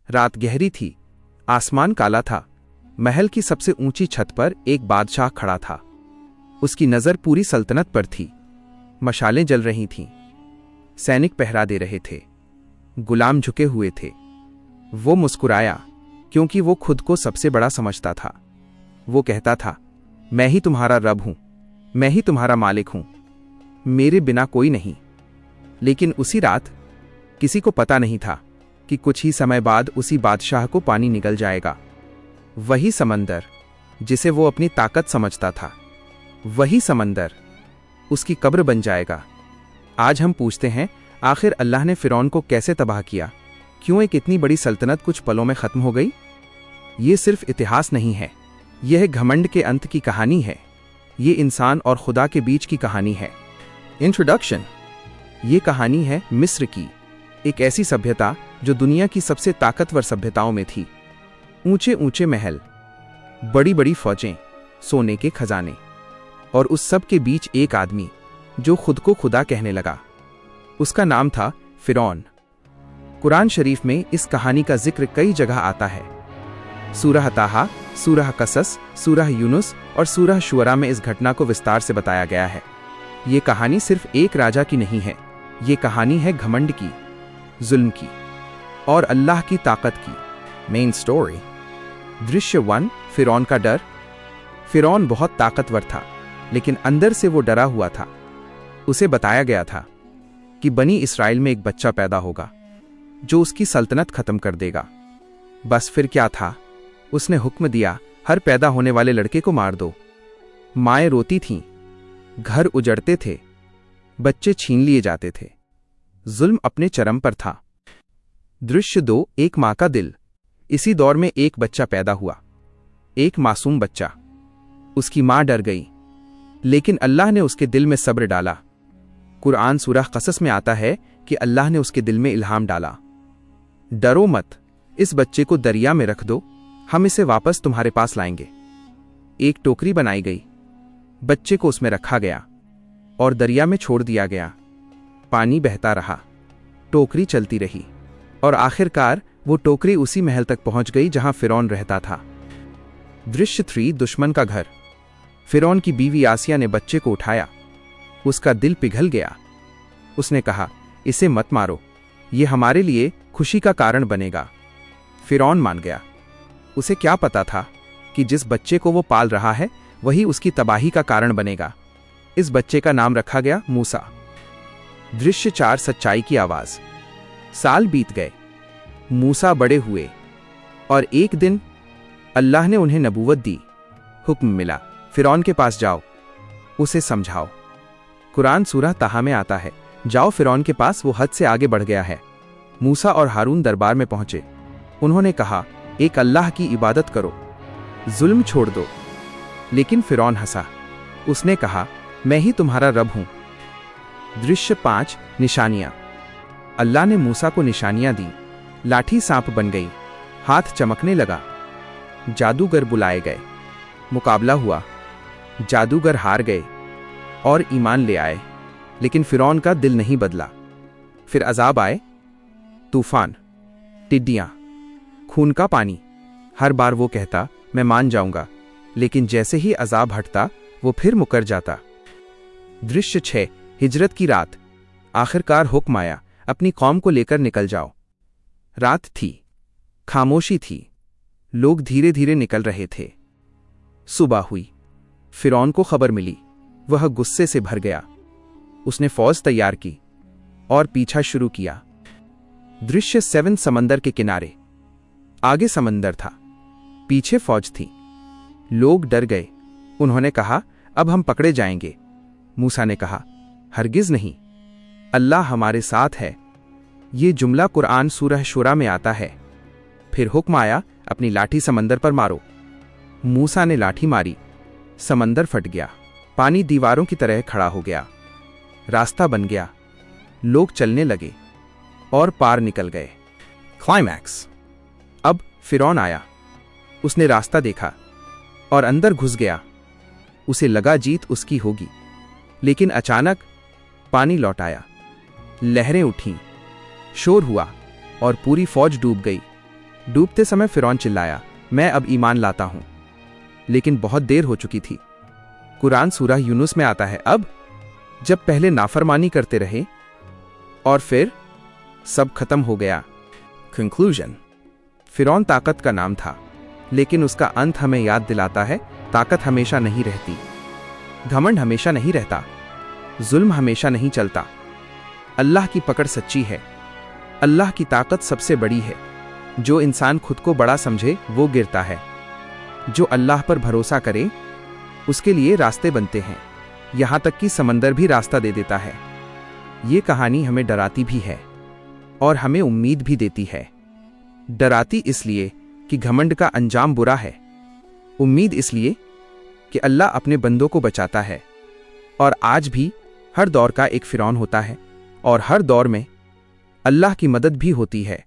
रात गहरी थी, आसमान काला था। महल की सबसे ऊंची छत पर एक बादशाह खड़ा था। उसकी नजर पूरी सल्तनत पर थी। मशालें जल रही थीं, सैनिक पहरा दे रहे थे, गुलाम झुके हुए थे। वो मुस्कुराया क्योंकि वो खुद को सबसे बड़ा समझता था। वो कहता था, मैं ही तुम्हारा रब हूं, मैं ही तुम्हारा मालिक हूं, मेरे बिना कोई नहीं। लेकिन उसी रात किसी को पता नहीं था कि कुछ ही समय बाद उसी बादशाह को पानी निगल जाएगा। वही समंदर जिसे वो अपनी ताकत समझता था, वही समंदर उसकी कब्र बन जाएगा। आज हम पूछते हैं, आखिर अल्लाह ने फिरौन को कैसे तबाह किया? क्यों एक इतनी बड़ी सल्तनत कुछ पलों में खत्म हो गई? ये सिर्फ इतिहास नहीं है, यह घमंड के अंत की कहानी है। ये इंसान और खुदा के बीच की कहानी है। इंट्रोडक्शन। ये कहानी है मिस्र की, एक ऐसी सभ्यता जो दुनिया की सबसे ताकतवर सभ्यताओं में थी। ऊंचे ऊंचे महल, बड़ी बड़ी फौजें, सोने के खजाने, और उस सब के बीच एक आदमी जो खुद को खुदा कहने लगा। उसका नाम था फिरौन। कुरान शरीफ में इस कहानी का जिक्र कई जगह आता है। सूरह ताहा, सूरह कसस, सूरह यूनुस और सूरह शुअरा में इस घटना को विस्तार से बताया गया है। ये कहानी सिर्फ एक राजा की नहीं है, ये कहानी है घमंड की, जुल्म की और अल्लाह की ताकत की। Main story. दृश्य 1, फिरौन का डर। फिरौन बहुत ताकतवर था, लेकिन अंदर से वो डरा हुआ था। उसे बताया गया था कि बनी इस्राएल में एक बच्चा पैदा होगा जो उसकी सल्तनत खत्म कर देगा। बस फिर क्या था? उसने हुक्म दिया, हर पैदा होने वाले लड़के को मार दो। माएं रोती थीं, घर उजड़ते थे, बच्चे छीन लिए जाते थे। जुल्म अपने चरम पर था। दृश्य 2, एक मां का दिल। इसी दौर में एक बच्चा पैदा हुआ, एक मासूम बच्चा। उसकी मां डर गई, लेकिन अल्लाह ने उसके दिल में सब्र डाला। कुरान सूरह कसस में आता है कि अल्लाह ने उसके दिल में इल्हाम डाला, डरो मत, इस बच्चे को दरिया में रख दो, हम इसे वापस तुम्हारे पास लाएंगे। एक टोकरी बनाई गई, बच्चे को उसमें रखा गया और दरिया में छोड़ दिया गया। पानी बहता रहा, टोकरी चलती रही और आखिरकार वो टोकरी उसी महल तक पहुंच गई जहां फिरौन रहता था। दृश्य 3, दुश्मन का घर। फिरौन की बीवी आसिया ने बच्चे को उठाया। उसका दिल पिघल गया। उसने कहा, इसे मत मारो, ये हमारे लिए खुशी का कारण बनेगा। फिरौन मान गया। उसे क्या पता था कि जिस बच्चे को वो पाल रहा है वही उसकी तबाही का कारण बनेगा। इस बच्चे का नाम रखा गया मूसा। दृश्य 4, सच्चाई की आवाज। साल बीत गए, मूसा बड़े हुए और एक दिन अल्लाह ने उन्हें नबूवत दी। हुक्म मिला, फिरौन के पास जाओ, उसे समझाओ। कुरान सूरह ताहा में आता है, जाओ फिरौन के पास, वो हद से आगे बढ़ गया है। मूसा और हारून दरबार में पहुंचे। उन्होंने कहा, एक अल्लाह की इबादत करो, जुल्म छोड़ दो। लेकिन फिरौन हंसा। उसने कहा, मैं ही तुम्हारा रब हूं। दृश्य 5, निशानियां। अल्लाह ने मूसा को निशानियां दी। लाठी सांप बन गई, हाथ चमकने लगा। जादूगर बुलाए गए, मुकाबला हुआ। जादूगर हार गए और ईमान ले आए, लेकिन फिरौन का दिल नहीं बदला। फिर अजाब आए, तूफान, टिड्डियां, खून का पानी। हर बार वो कहता, मैं मान जाऊंगा, लेकिन जैसे ही अजाब हटता वो फिर मुकर जाता। दृश्य 6, हिजरत की रात। आखिरकार हुक्म आया, अपनी कौम को लेकर निकल जाओ। रात थी, खामोशी थी, लोग धीरे धीरे निकल रहे थे। सुबह हुई, फिरौन को खबर मिली। वह गुस्से से भर गया। उसने फौज तैयार की और पीछा शुरू किया। दृश्य 7, समंदर के किनारे। आगे समंदर था, पीछे फौज थी। लोग डर गए। उन्होंने कहा, अब हम पकड़े जाएंगे। मूसा ने कहा, हरगिज नहीं, अल्लाह हमारे साथ है। ये जुमला कुरान सूरह शुरा में आता है। फिर हुक्म आया, अपनी लाठी समंदर पर मारो। मूसा ने लाठी मारी, समंदर फट गया। पानी दीवारों की तरह खड़ा हो गया। रास्ता बन गया। लोग चलने लगे और पार निकल गए। क्लाइमैक्स। अब फिरौन आया। उसने रास्ता देखा और अंदर घुस गया। उसे लगा जीत उसकी होगी, लेकिन अचानक पानी लौट आया। लहरें उठीं, शोर हुआ और पूरी फौज डूब गई। डूबते समय फिरौन चिल्लाया, मैं अब ईमान लाता हूं। लेकिन बहुत देर हो चुकी थी। कुरान सूरह यूनुस में आता है, अब जब पहले नाफरमानी करते रहे और फिर सब खत्म हो गया। कंक्लूजन। फिरौन ताकत का नाम था, लेकिन उसका अंत हमें याद दिलाता है, ताकत हमेशा नहीं रहती, घमंड हमेशा नहीं रहता, जुल्म हमेशा नहीं चलता। अल्लाह की पकड़ सच्ची है, अल्लाह की ताकत सबसे बड़ी है। जो इंसान खुद को बड़ा समझे वो गिरता है, जो अल्लाह पर भरोसा करे उसके लिए रास्ते बनते हैं, यहां तक कि समंदर भी रास्ता दे देता है। ये कहानी हमें डराती भी है और हमें उम्मीद भी देती है। डराती इसलिए कि घमंड का अंजाम बुरा है, उम्मीद इसलिए कि अल्लाह अपने बंदों को बचाता है। और आज भी हर दौर का एक फिरौन होता है और हर दौर में अल्लाह की मदद भी होती है।